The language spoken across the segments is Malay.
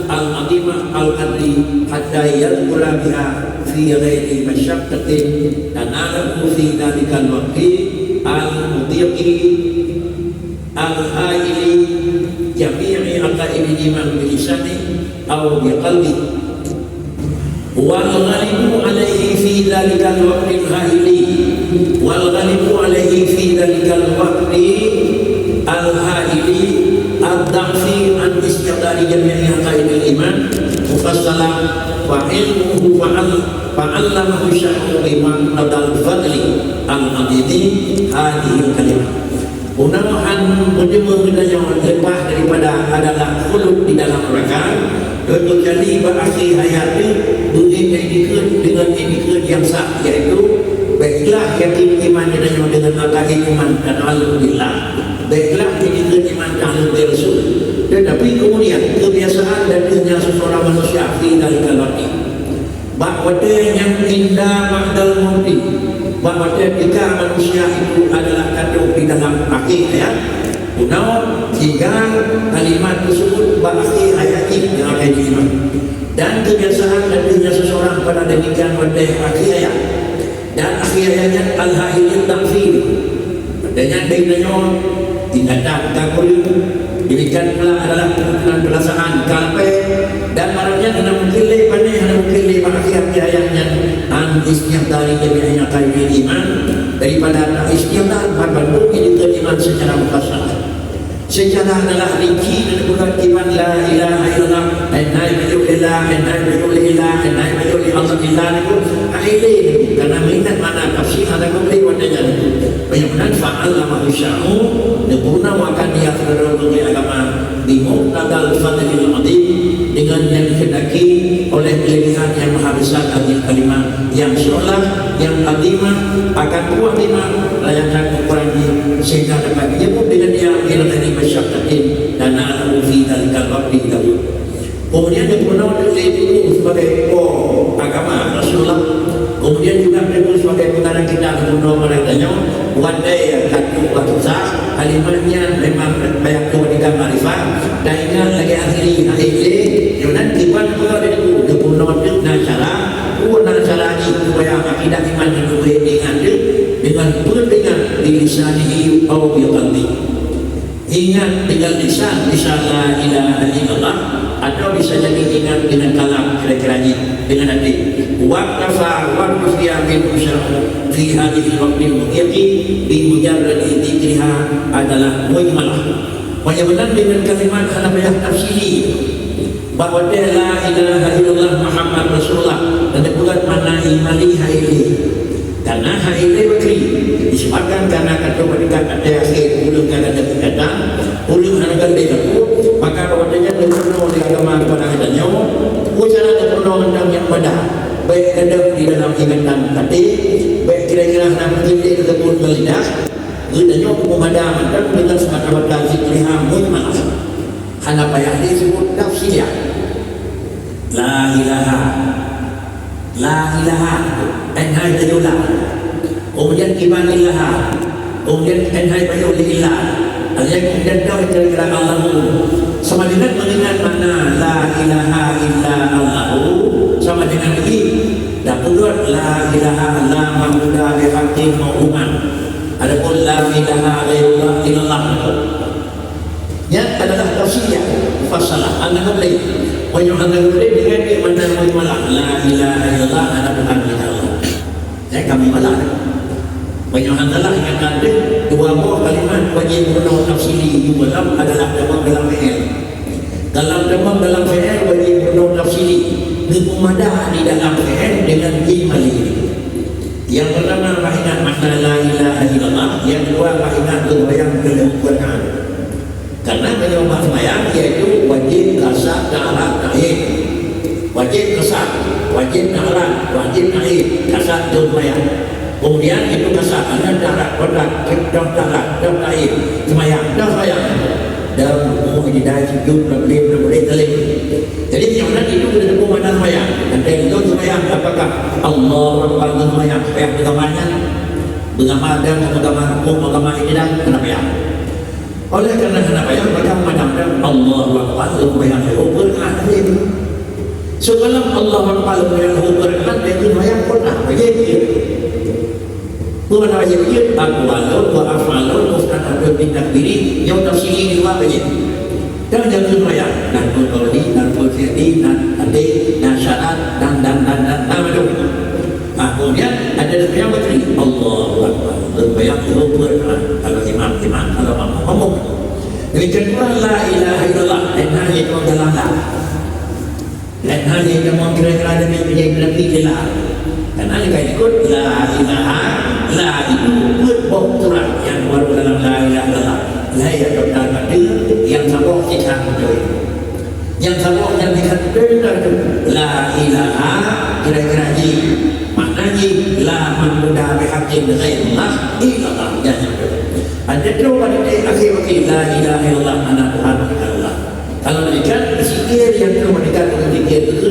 al-azimah al-adli hatta yadkhula biha fi ghairi masyaqqatin tanalahu fi dhalikal waqti al-mutiqi al-haili jami'i aqaidi iman bilisani aw biqalbi wal ghalibu alaihi fi dhalikal waqti al-haili wal ghalibu alaihi fi dhalikal waqti al-haili ad-da'fi an istiqdari jami'i aqaidil iman mufassalan wa ilmuhu fa'allamahu syahru iman adal fadli al-adidi hadhihi kalimah. Mudah-mudahan menjemur yang lebah daripada adalah khulud di dalam neraka untuk jadi berakhir hayatnya dengan etikad yang sah, yaitu baiklah yakin iman dengan aqaid iman dan alhamdulillah, baiklah etikad iman dan rasul. Tetapi kemudian kebiasaan dan dunia seseorang manusia dari kalati bahawa yang indah ba'dal mauti, bahawa ketika manusia itu adalah kandung di dalam akhir hayat punau hingga kalimat tersebut berakhir hayat ini yang akan diiman. Dan kebiasaan dan dunia seseorang pada demikian pada akhir hayat dan akhir hayatnya al-hailil takfir adanya bainanya tidak tak demikian pula adalah kemudian perasaan kalpe dan marahnya kena mengkilih pandai kena mengkilih akhir ayatnya an istiqdari jami'nya qaidil iman daripada istiqdar berbentuk ini iman secara mufassalah secara adalah rinci dan bukan iman la ilaha illallah anai bilillah anai bilillah anai bilillah Allah billah itu akhirnya karena mengingat mana tafsir ada kembali wadanya benar-benar fa'allamahu sya'u dibuna wakan dia terlalu agama di muqtadal fadlil adim dengan yang dikendaki oleh kelebihan yang maha besar dari kalimat yang seolah yang adimah akan buah lima layakan ukurannya sehingga dapat menyebut dengan dia ila dari masyarakat dan na'lamu fi dalikal waqti dahulu. Kemudian dipenuhi oleh itu sebagai agama Rasulullah. Kemudian juga disebut sebagai putaran kita dipenuhi oleh wadai yang katu watusa kalimatnya memang banyak kewajiban marifat dan ingat lagi akhiri yang nanti pan juga itu dipenuhi dengan cara ini supaya akidah iman yang dengan dengan bilisanihi atau biqalbi. Ingat dengan lisan la ilaha illallah atau bisa jadi ingat dengan kalam kira-kiranya dengan hati waqtafa wa tufiya min usyara fi hadhihi waqtil muqyati bi mujarrad dzikriha adalah mujmalah benar dengan kalimat hanabayah tafsiri bahawa la ilaha illallah Muhammad Rasulullah dan bukan mana imani haili karena haili bakri disebabkan karena kata mereka ada akhir ulung karena kata ulung harga dia maka bahawa dipenuhi oleh agama kepada adanya ucara dipenuhi dengan yang pada baik ada di dalam ingatan hati baik kira-kira nak menjadi tersebut melidah adanya pemadaman dan dengan semata-mata zikriha mujmalah hana payah disebut tafsir la ilaha enhai tajulah kemudian iman ilaha kemudian enhai bayulillah yang kemudian tahu kira-kira Allah sama dengan mengingat mana la ilaha illa Allah sama dengan ini dapur la ilaha la ma'budah bihaqqin ma'uman adapun la ilaha illallah yang adalah tafsir fassalah anda boleh menyuhkan boleh dengan mana malah la ilaha illallah ada Tuhan kita Allah kami malah menyuhkan telah ingatkan dua buah kalimat wajib menurut tafsiri juga adalah dalam dalam fi'il wajib menurut tafsiri dipumadah di dalam fi'il dengan imali. Yang pertama ingat makna la ilaha illallah, yang kedua ingat berbayang kelembutan. Karena penyembah sembahyang yaitu wajib kasar ta'alat ta'id, wajib kasar, wajib ta'alat, wajib ta'id, kasar sembahyang. Kemudian itu kasar ada ta'alat, dah ta'alat, dah ta'id, sembahyang, dah sembahyang. Dan umum hidayah sujud berbelim telim. Jadi yang nanti itu kita tepuk mana sembahyang. Dan itu sembahyang apakah Allah Akbar sembahyang sembahyang agamanya, agama dan agama hukum agama ini dan sembahyang. Oleh karena kenapa yang mereka memandangkan Allah Akbar yang berkat itu. Sebelum Allah Akbar yang berkat itu yang pernah begitu. Bukan aja begitu. Aku walau, wa afalau, bukan ada tindak diri yang tersini dua begitu. Dan jangan lupa dan kutoli, dan kutiri, dan adik, dan syarat, dan nama itu. Kemudian ada yang berkata Allah Akbar berbayang berkat. Kalau imam, kalau ngomong demikian pula la ilaha illallah dan hanya itu dalam dan hanya itu kira-kira demi menjadi lah dan hanya kayak ikut la ilaha la itu berbauran yang baru dalam la ilaha illallah la yang terdapat yang sabuk cikang betul yang sabuk yang dikatakan la ilaha kira-kira ini maknanya la manudah bihaqqin ghairullah illallah jangan ada tu pada akhir waktu la ilaha illallah anak Tuhan Allah. Kalau demikian zikir yang tu mereka dengan zikir itu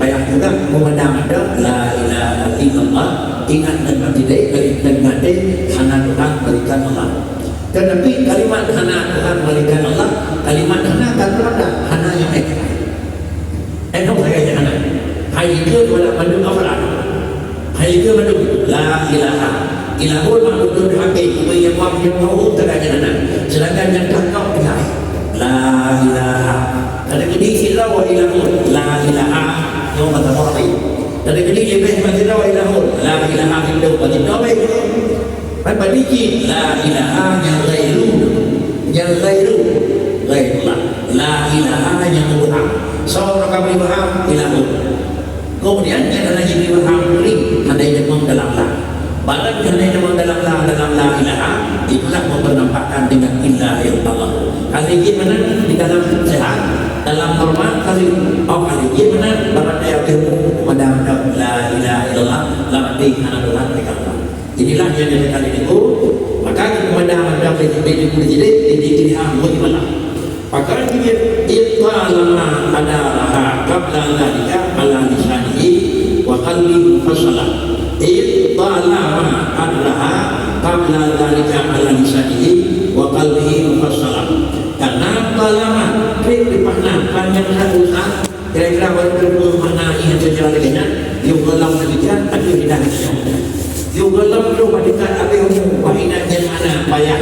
banyak juga memandang ada la ilaha illallah ingat dan mati dan mati hana Tuhan berikan Allah. Tetapi kalimat hana Tuhan berikan Allah kalimat hana kan ada hana yang enak saya hana. Hai itu pada pandu apa? Hai itu pandu la ilaha ilahul ma'budun hakim yang mahu terkadang sedangkan yang takau tidak la ilaha ada kini sila wa ilahul la ilaha yang kata orang ada kini lebih sila wa ilahul la ilaha hidup bagi nabi pada dikit la ilaha yang gairullah la ilaha yang Tuhan seorang kami paham ilahul kemudian ada lagi paham ini ada yang dalam badan kerana memang dalam la ilaha itulah mempernampakkan dengan ilah yang Allah. Kali ini mana di dalam sehat, dalam normal kali ini mana barat yang ilmu pada la ilaha illallah la ilaha illallah. Inilah yang kali itu maka kepada anda jadi dilihat bagaimana. Maka dia itlama adalah qabla dzalika ala lisanihi wa qalbi mufassala. Talama adalah qabla dzalika ala lisanihi wa qalbihi mufassala. Karena talama itu makna panjang sangat kira-kira bermakna yang secara dengan yung dalam demikian ada tidak yung dalam itu pada apa yang wahina yang mana payah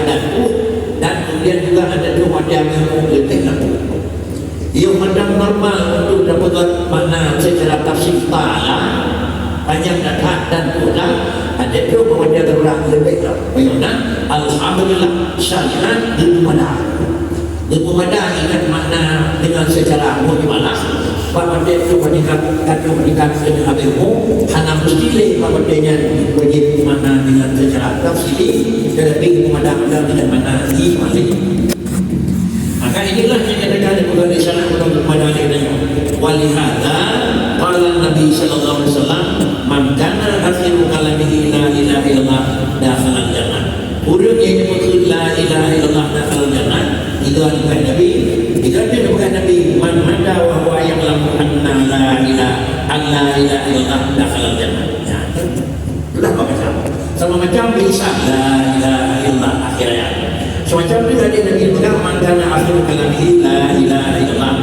dan kemudian juga ada dua yang lebih yung madang normal untuk dapat makna secara tafsir ta'ala panjang dan hak dan kurang ada dua kemudian terang lebih bagaimana alhamdulillah syariat berpemadaan ingat makna dengan secara bagaimana bahawa dia itu meningkat dengan ilmu hanya mesti bahawa dia wajib makna dengan secara tafsir tetapi pemadaan dengan makna imani. Maka inilah yang dikatakan oleh sana untuk pemadaan dengan walihada qala Nabi sallallahu alaihi wasallam man kana akhiru kalamihi la ilaha illallah dakhala al-jannah. Urut yang disebut la ilaha illallah dakhala al-jannah itu adalah Nabi. Itu adalah Nabi man mada wa huwa ya'lamu anna la ilaha illallah dakhala al-jannah. Ya. Sudah baca. Sama macam bisa la ilaha illallah akhirnya. Semacam itu tadi Nabi bilang man kana akhiru kalamihi la ilaha illallah.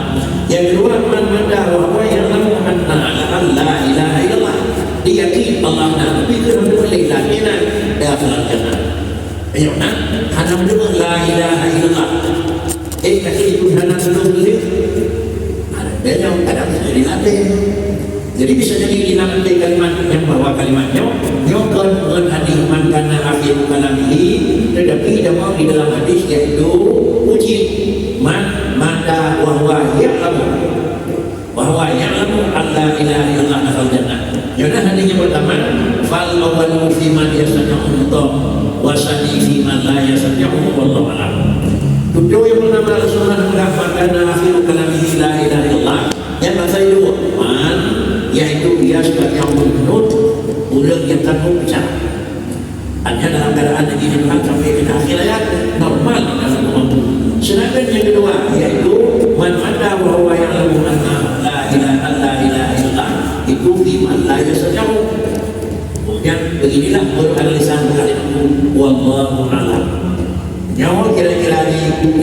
Yang kedua man mada wa huwa ya'lamu anna la ilaha illallah. Diyakini Allah Nabi itu boleh lakina dakhala al-jannah. Ayo nak, hana mendengar la ilaha illallah. Kata itu hana mendengar ada yang ada jadi latih. Jadi bisa jadi dilatih kalimat yang bawa kalimatnya. Nyokon hadis man kana akhir kalamihi, tetapi dalam di dalam hadis yaitu uji man mada wa huwa ya'lamu alla ilaha illallah dakhala jannah. Jadi hadisnya pertama fal awwalu fi man yasna'u wasani fi man la yasna'u wallahu a'lam. Tujuh yang pertama Rasulullah mengatakan akhiru kalamihi la ilaha illallah. Yang kedua man yaitu dia sebagai yang menurut ulang yang takut bicara. Hanya dalam keadaan yang dihidupan sampai ke akhir ayat normal dalam umum. Sedangkan yang kedua yaitu man ada wa huwa ya'lamu anna la ilaha illallah itu fi man la yasna'u. Kemudian beginilah beralisan kalimatku wallahu a'lam. Nyawa kira-kira ini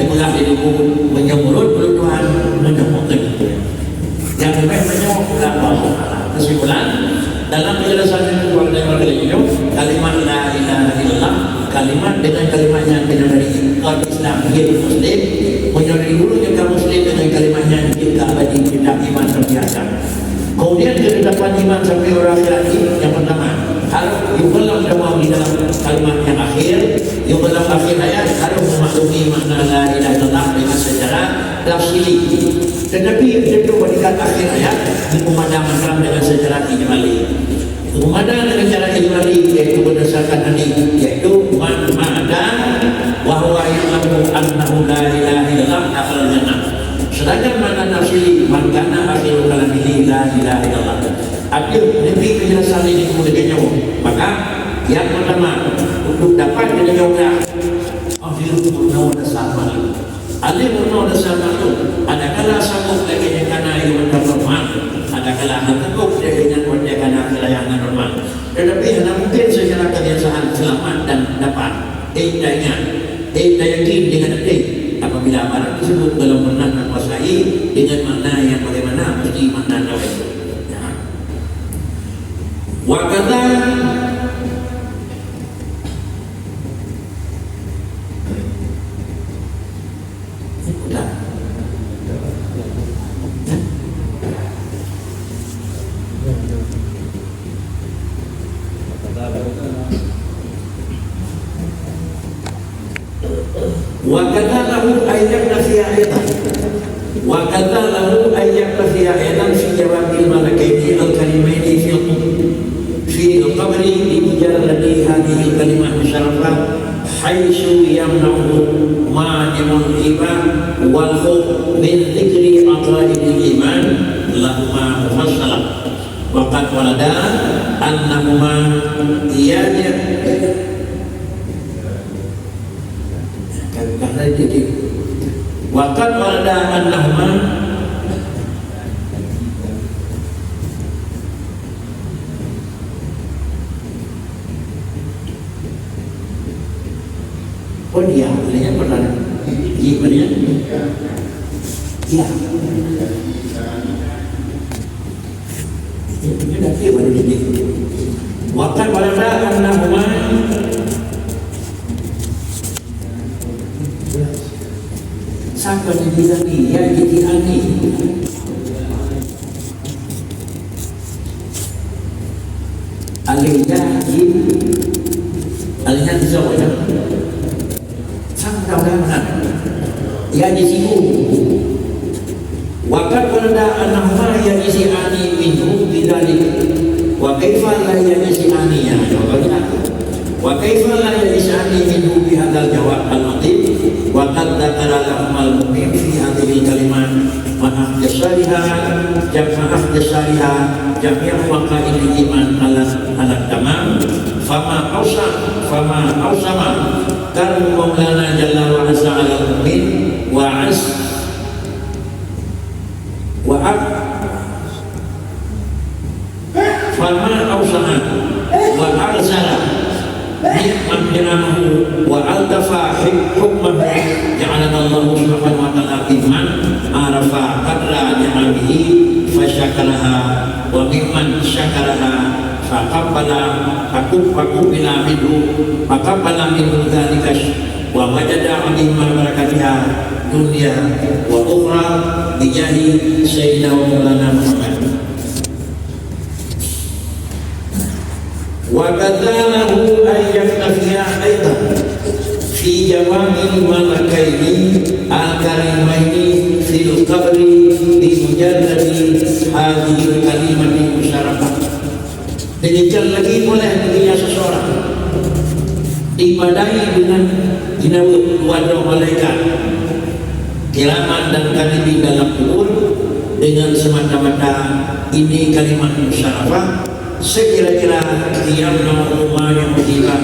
yang lebih menyebut Allah. Kesimpulan dalam penjelasan yang keluar dari beliau, kalimat la ilaha illallah, kalimat dengan kalimatnya tidak dari Islam, yaitu Muslim, menjadi dulunya kaum Muslim dengan kalimatnya kita abadi tidak iman terbiasa. Kemudian kedatangan iman sampai orang akhirat yang pertama harus yubalam dalam di dalam kalimat yang akhir, yubalam akhir ayat harus memaklumi makna la ilaha illallah dengan secara tafsili. Tetapi itu pada akhir ayat dikumandangkan dengan secara ijmali. Kumandang dengan cara ijmali yaitu berdasarkan hadis, yaitu man ma'ada wa huwa ya'lamu annahu la ilaha illallah dakhala jannah. Sedangkan makna tafsili man kana akhiru kalamihi la ilaha illallah. Adil lebih penjelasan ini kemudian jauh. Maka yang pertama untuk dapat dijawabkan akhir purna sama. Alim purna sama itu ada kala sanggup dengan kana yang normal, ada kala hantuk dengan wajah kana kelayangan normal. Tetapi hanya mungkin secara kebiasaan selamat dan dapat daya yakin dengan apabila barang tersebut belum pernah menguasai dengan makna yang bagaimana mesti makna nawa itu. Wa kata lahu ayat nasi'atan wa kata lahu ayat nasi'atan fi jawabil malakaini al-kalimaini fi al-qabri di mujarradi hadhihi al-kalimah musyarrafah haitsu yamna'u ma'nimun iman wal khawf min dhikri aqaidil iman lahuma mufassalah wa qad walada annahuma waqad walada annahuma dia yang pernah gimana ya waqad walada annahuma sampai dibilani ya jadi aneh alihnya dijawab ya sampai mana ya disiku waqad walada annahuma ya isi'ani minhu bidalik wa kaifa la ya isi'ani ya jawabnya wa kaifa la ya isi'ani minhu bihadzal jawab al-latif wa qad dzakara lahum al-mu'min fi hadhihi al-kalimat wa ahdasariha jami'u waqa'il iman ala tamam fama awsama karu maulana jalla wa azza ala al-mu'min wa fama awsama wa arzala ni'man diramahu wa altafa hukmahu ja'alana Allah subhanahu wa ta'ala iman arafa qadra ni'amihi fasyakaraha wa mimman syakaraha faqabbala minhu dhalika wa wajada 'azima barakatiha dunya wa ukhra bijahi sayyidina wa maulana Muhammad. Wa kadzalahu ayyaktafiya aidan fi jawamil malakaini al-karimaini fil qabri bi mujarradi hadhihi kalimati musyarrafah. Demikian lagi boleh baginya seseorang dipadai dengan wadah malaikat kiraman dan kalimat dalam kubur dengan semata-mata ini kalimat musyarrafah. Sekira-kira diam nama yang musibah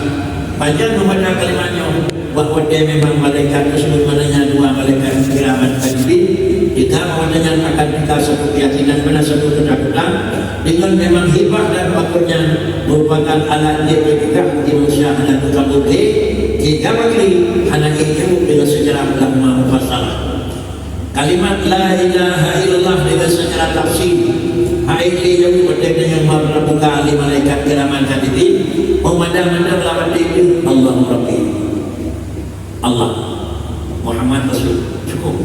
panjang membaca kalimatnya bahwa dia memang malaikat tersebut mananya dua malaikat kiraman kadibin jika mawadanya akan dikasih keyakinan benar satu ketakutan dengan memang hibah dan bakurnya merupakan alat dia bergerak di manusia anak kabutih jika bakri anak itu dengan sejarah ulama mufasalah Kalimat la ilaha illallah dengan secara tafsir haili yang berdeka yang membuka ali malaikat kiraman katibin memandang-mandang lawan diri Allahu Rabbi Allah Muhammad Rasul cukup.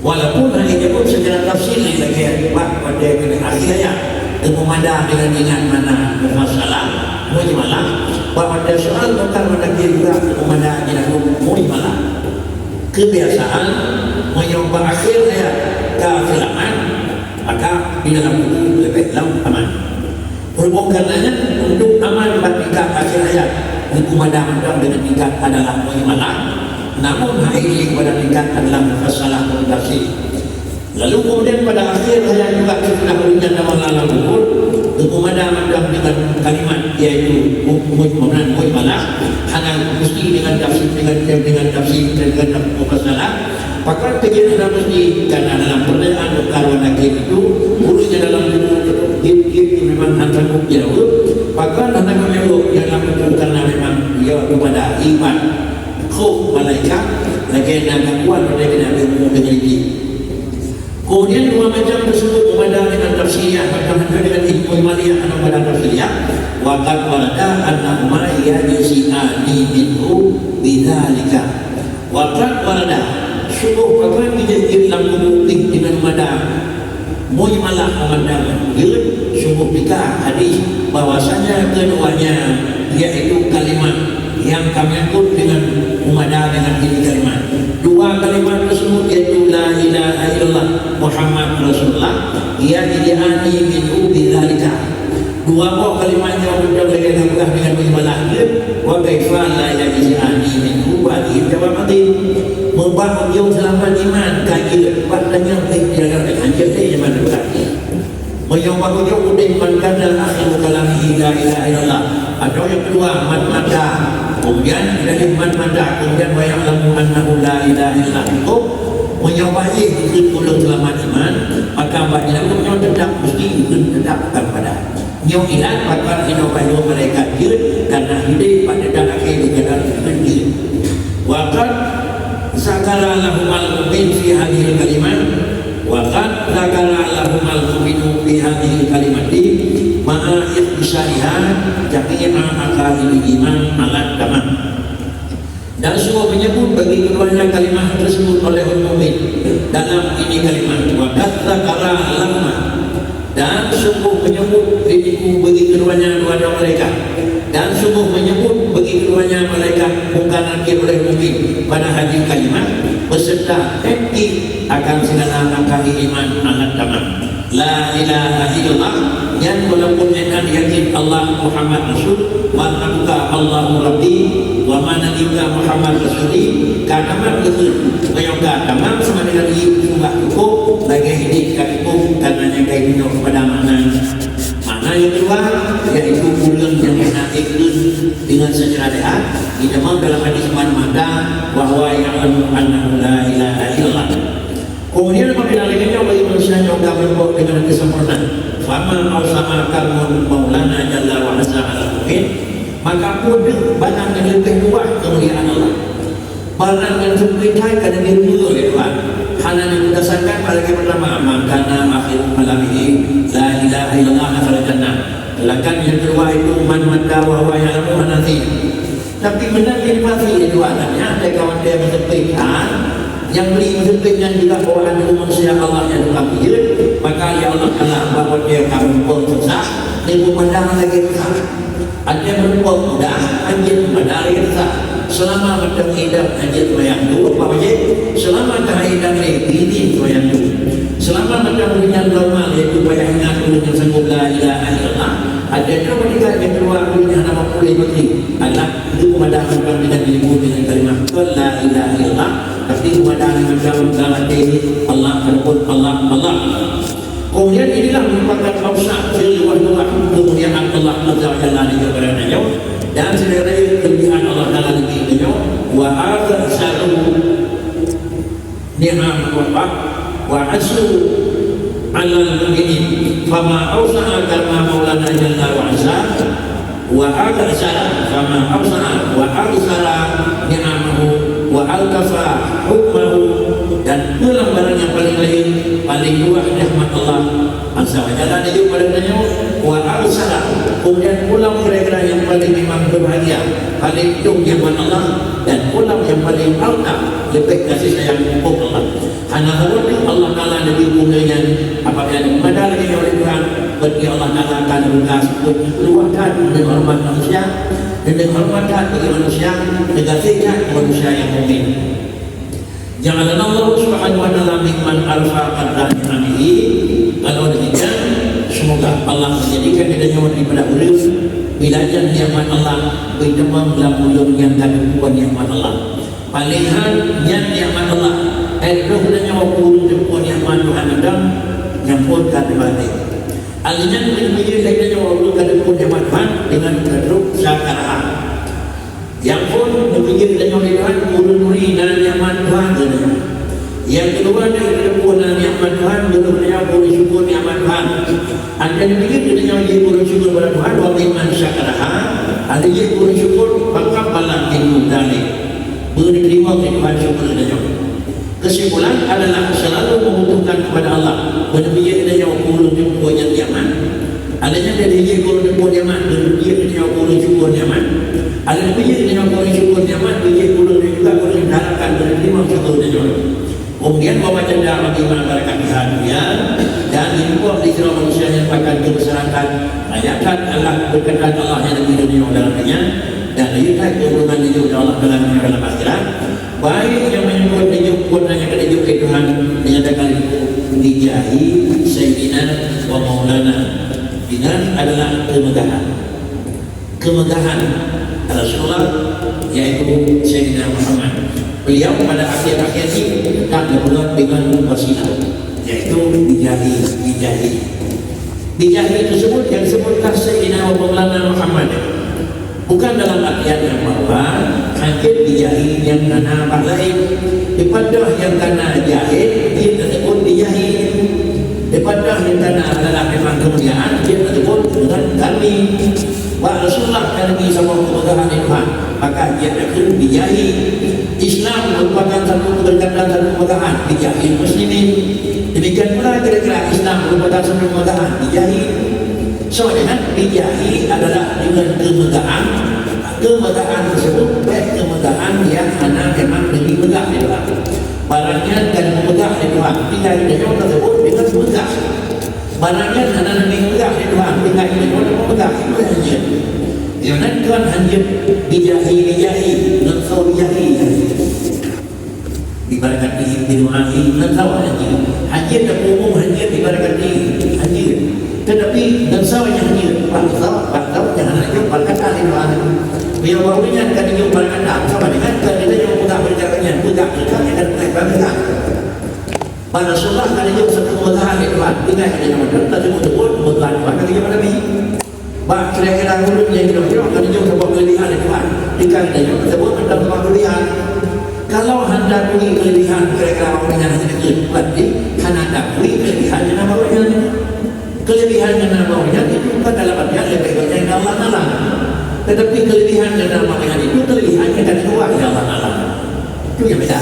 Walaupun hal ini pun secara tafsir lagi pada akhir ayat memandang dengan ingat mana masalah mujmalah pada soal bukan menakdir juga memandang dengan mujmalah kebiasaan menyoba akhir ayat kefilaman maka di dalam buku lebih aman berhubung karenanya untuk aman tingkat akhir ayat memandang dengan tingkat adalah mujmalah. Namun hal ini pada tingkat adalah masalah komunikasi. Lalu kemudian pada akhir ayat juga sudah berikan nama lalang bukur memandang dengan kalimat yaitu mujmalah hanya mesti dengan tafsir dengan tafsir dengan masalah. Maka kejadian mesti karena dalam pertanyaan karwan akhir itu gurunya dalam buku itu memang antara jauh. Maka tanda menyebut yang dalam buku karena memang dia kepada iman khuf malaikat lagi nak kuat pada kena meneliti. Kemudian dua macam tersebut memandang dengan tafsiriyah berkaitan dengan ilmu maliyah atau pada tafsiriyah wa qad warada annahuma yajzi'ani minhu bidzalika wa qad warada sungguh bagaimana dijadikan dalam bukti dengan madam mujmalah pemandangan sungguh pika hadis bahwasanya keduanya yaitu kalimat yang kami angkut dengan umadah dengan ini kalimat dua kalimat tersebut yaitu la ilaha illallah Muhammad Rasulullah ia didiani min ubidzalika dua buah kalimatnya sudah berkaitan dengan mujmalah wa kaifa la yajzi'ani min ubadi jawab mati membangun jauh selamat iman kaji padanya jaga dengan jadi zaman berarti menyembah jauh udin man kadal akhiru kalamihi la ilaha illallah atau yang kedua man mada kemudian dari man mada kemudian wa ya'lamu annahu la ilaha illallah itu menyobahi ikut pulang selamat iman maka bagi dalam tetap mesti ikut tetap pada nyok ilat maka inobahi mereka jir karena hidup pada dan akhir dengan jir waqad zakara lahumal mu'min fi hadhil kalimat waqad zakara lahumal mu'minu fi hadhil kalimati ma'a ikhtisarihan jami'a akadil iman alat tamam dan semua menyebut bagi keduanya kalimat tersebut oleh mu'min dalam ini kalimat waqad zakara lahuma dan sungguh menyebut diriku bagi keduanya dua mereka dan sungguh menyebut bagi keduanya mereka bukan akhir oleh mungkin pada hadis kalimat beserta henti akan segala langkah iman alat tamam la ilaha illallah yang walaupun dengan yakin Allah Muhammad Rasul wa nabuka Allahu Rabbi wa manabika Muhammad Rasuli kataman betul meyoga tamam sama dengan sudah cukup lagi hidup cukup karenanya kayak gitu pada mana yang kedua yaitu bulan yang menaik dengan secara rehat tidak mau dalam hadis man-mada bahwa ya'lamu annahu la ilaha illallah. Kemudian apabila lainnya bagi manusia yang berbuat dengan kesempurnaan fama awsa'a kalmun maulana jalla wa azza ala mu'min maka pun barang yang lebih luas kemuliaan Allah barang yang terkaitan dengan diri Tuhan hal yang berdasarkan pada yang pertama makana akhir malamihi la ilaha illallah akal jannah lakan yang kedua itu man madda wa huwa ya'lamu anati tapi benar dipati itu adanya ada kawan dia bersepikan yang beli bersepikan juga bahwa ada manusia Allah yang berkafir maka ya Allah telah bahwa dia kamu bersah dan pemandangan lagi besar ada yang berbuat mudah anjir pada lagi besar selama macam hidup anjir bayang dulu apa saja selama terhidup ini bayang dulu selama macam punya normal yaitu bayang ingat dulu yang sanggup la ilaha illallah ada juga ketika yang kedua punya nama pulih putih adalah itu pemandangan dengan dirimu dengan kalimat la ilaha illallah tapi pemandangan macam dalam diri Allah Allah kemudian inilah merupakan awsah fil wa kemuliaan Allah azza wa jalla di keberadaan dan sebenarnya kelebihan Allah dalam diri beliau wa arsalu ni'am wa asu alal mu'minin fama awsa'a kama maulana jalla wa azza wa arsala fama awsa'a wa arsala ni'amahu wa altafa hukmahu dan pulang barang yang paling lain paling luas rahmat Allah azza wa jalla. Dia pada tanya wa arsala, kemudian pulang kira-kira yang paling memang berbahagia, paling hidup rahmat Allah, dan pulang yang paling alta lebih kasih sayang Allah. Hanya Allah Taala lebih punya apabila kepada lagi oleh Tuhan bagi Allah Taala akan berkas luahkan dengan hormat manusia dan dengan hormatkan bagi manusia, negatifkan manusia yang mukmin. Janganlah Allah Subhanahu wa taala mimman alfa qadranihi. Kalau demikian, semoga Allah menjadikan kita nyawa daripada urip bilajan nikmat Allah bertemu dalam ulum yang kandungan nikmat Allah. Palihan yang nikmat Allah roh dan nyawa pun depan nikmat Tuhan Adam nyampun kadang-kadang. Alinya menjadi lagi nyawa pun kadang-kadang nikmat Tuhan dengan kadruk syakaraha. Yang pun berpikir dan Tuhan urun-uri dan nikmat Tuhan. Yang kedua dari depan dan nikmat Tuhan benar-benar boleh syukur nikmat Tuhan. Anda berpikir dan nyawa boleh syukur kepada Tuhan wa iman syakaraha. Ada yang boleh syukur maka paling ilmu dalil. Beri terima Tuhan syukur dan nyawa. Kesimpulan adalah selalu membutuhkan kepada Allah. Benar-benar kita nyawa boleh syukur yang nyaman. Adanya dari dia boleh syukur nyaman, dia nyawa boleh syukur nyaman. Ada dia nyawa boleh syukur nyaman, dia boleh juga boleh mengharapkan menerima syukur nyaman. Kemudian bawa janda bagi masyarakat dunia dan dibuat di seluruh manusia yang akan kebesaran rayakan Allah berkenan Allah yang lebih dunia dalamnya dan lihat keuntungan hidup Allah dalam akhirat. Baik yang menyebut hidup pun hanya akan hidup ke Tuhan menyatakan itu dijahi Sayyidina wa Maulana. Dengan adalah kemegahan Rasulullah yaitu Sayyidina Muhammad. Beliau pada akhir-akhir ini tetap berbuat dengan wasilah yaitu dijahi tersebut yang disebutkan Sayyidina wa Maulana Muhammad bukan dalam artian yang bahwa hanya dijahi yang kena apa lain daripada yang kena jahit dia tersebut dijahi daripada yang kena adalah memang kemuliaan dia tersebut dengan kami wa Rasulullah kami sama kemegahan Tuhan maka dia akan dijahi. Islam merupakan satu keberkatan dan kemegahan dijahi muslimin. Demikian pula kira-kira Islam merupakan satu kemegahan dijahi. So dengan dijahi adalah dengan kemegahan tersebut baik kemegahan yang mana memang lebih megah di Tuhan. Barangnya dan megah di Tuhan. Dijahi dengan tersebut dengan megah. Barangnya mana lebih megah di Tuhan. Dijahi dengan megah itu saja. Yang Tuhan hanya dijahi nansau dijahi dibarakati didoahi nansau hanya tak umum hanya dibarakati hanya tetapi nansau yang hanya bahawa jangan hanya berkata didoahi biar baunya kan dia berkata sama dengan kan dia yang buka berjalannya buka kita akan berkata pada Rasulullah kan dia satu kemudahan Tuhan tidak hanya yang tapi untuk kemudahan Tuhan dia pada ini bah kira-kira huruf yang kira-kira akan dijauh sebuah kelebihan Tuhan jika dijauh tersebut tentang sebuah kelebihan kalau hendak beri kelebihan kira-kira orang yang sedikit berarti hendak beri kelebihan yang namanya kelebihan yang namanya itu bukan dalam artian lebih banyak yang Allah Ta'ala tetapi kelebihan yang namanya itu kelebihannya dari luar yang Allah Ta'ala itu yang beda.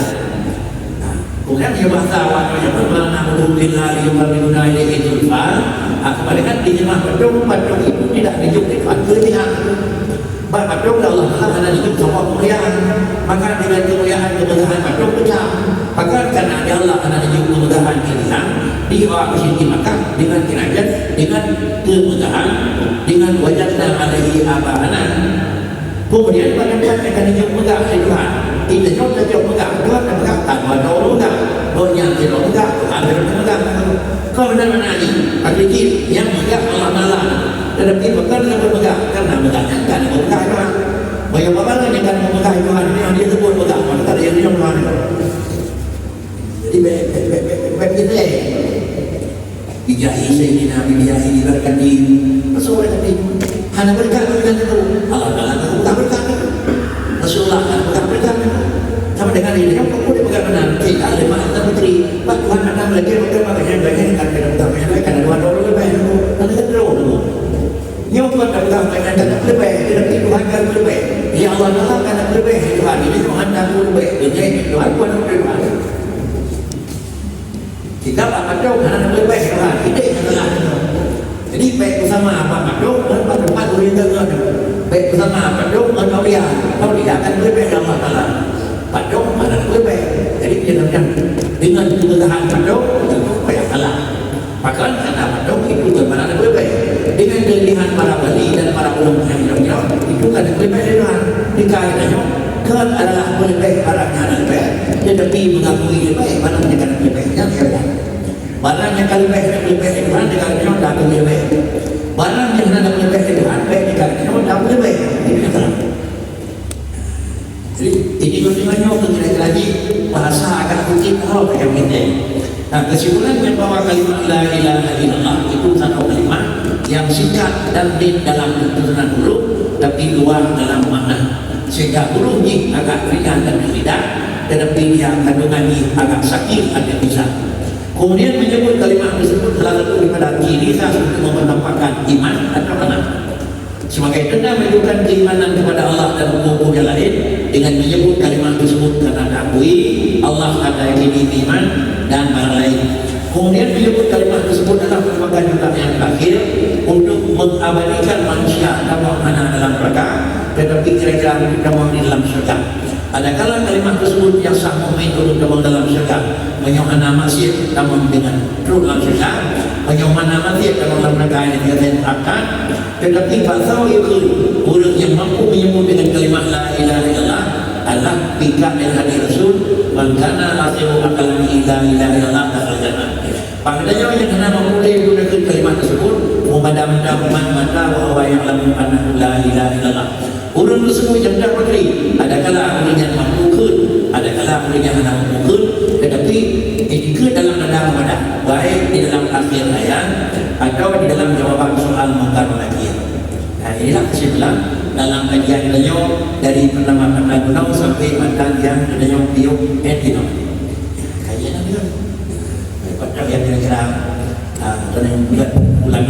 Kemudian dia bahasa awalnya bermakna Alhamdulillah yukarrimuna ilaihi zulfan. Kebalikan dijemah pedung itu tidak dijuktikan kelebihan. Pedung Allah Taala dijuk sama kemuliaan. Maka dengan kemuliaan kemegahan pedung pecah. Maka karena Allah Taala dijuk kemegahan kelebihan di bawah posisi maka dengan derajat dengan kemegahan dengan wajahna alaihi abana. Kemudian pada akan dijuk megah Tuhan. Kita juga jauh megah Tuhan dan megah tanpa dulu megah banyak tidak megah ada megah kau mana ini aktif yang megah Allah Taala tetapi bukan lebih megah karena megahnya kan megah Tuhan banyak orang yang kan megah Tuhan yang dia sebut megah maka dia yang Tuhan jadi baik kita dijahi Sayyidina dijahi diberkati Rasulullah kata hanya berkat itu Allah Taala bukan berkat Rasulullah bukan berkat sama dengan ini kan kamu dipegang benar tidak ada mana putri Pak Tuhan ada lagi makanya banyak kan kita utamanya karena Tuhan dulu lebih baik nanti kan dulu nyawa Tuhan tak pegang banyak dan lebih baik tetapi Tuhan kan lebih baik ya Allah Taala kan lebih baik Tuhan ini Tuhan tak lebih baik jadi Tuhan Tuhan lebih baik Jika Pak Padung anak lebih baik lah, kita adalah. Jadi baik bersama Pak Padung dan Pak Tempat Urinda ada. Baik bersama Pak Padung dan Aulia akan lebih baik Allah Taala. Padung anak lebih baik. Jadi kita dengan kemudahan Padung itu banyak Allah. Bahkan kata Padung itu bermakna lebih baik. Dengan kelebihan para wali dan para ulama yang itu kan lebih baik dengan dikaitkannya kan adalah lebih baik barangnya lebih baik. Tetapi mengakui lebih baik barangnya kan lebih baiknya tidak. Barang yang lebih baik lebih baik Tuhan dikatakan tak lebih baik. Barang yang hendak lebih baik Tuhan baik dikatakan tak lebih baik. Ini salah. Jadi ini bagaimana untuk lagi bahasa agak mungkin yang ini. Nah, kesimpulannya bahwa kalimat la ilaha illallah itu satu kalimat yang singkat dan din dalam tutunan huruf tapi luar dalam makna, sehingga hurufnya agak ringan dan tidak, tetapi dia kandungannya agak sakit ada bisa. Kemudian menyebut kalimat tersebut adalah satu daripada ciri khas untuk menampakkan iman atau mana. Sebagai tanda menunjukkan keimanan kepada Allah dan hukum yang lain dengan menyebut kalimat tersebut karena diakui Allah ada ini iman dan barang lain. Kemudian menyebut kalimat tersebut adalah merupakan juga yang terakhir untuk mengabadikan manusia dalam mana dalam neraka, tetapi kira-kira untuk di dalam surga. Adakala kalimat tersebut yang sah mungkin untuk demam dalam syurga, menyohana masjid demam dengan terus dalam syurga, menyohana masjid dalam neraka yang dikatakan akan, tetapi pasal itu orang yang mampu menyebut dengan kalimat la ilaha illallah adalah bika dan hadis Rasul, mengkana akhiru akalami la ilaha illallah dakhala jannah. Padanya yang hendak memulai menggunakan kalimat tersebut, memadamkan mata bahwa yang lamu annahu la ilaha illallah. Orang tersebut yang tak berdiri, adakala orang yang mampu, adakala orang yang hendak mampu, tetapi ikut dalam nada mudah, baik di dalam akhir ayat atau di dalam jawaban soal mungkar nakir. Nah, inilah kesimpulan dalam kajian beliau dari pertama kata gunung sampai matan yang beliau biok etino. Kajian beliau. Pada yang kira-kira, bulan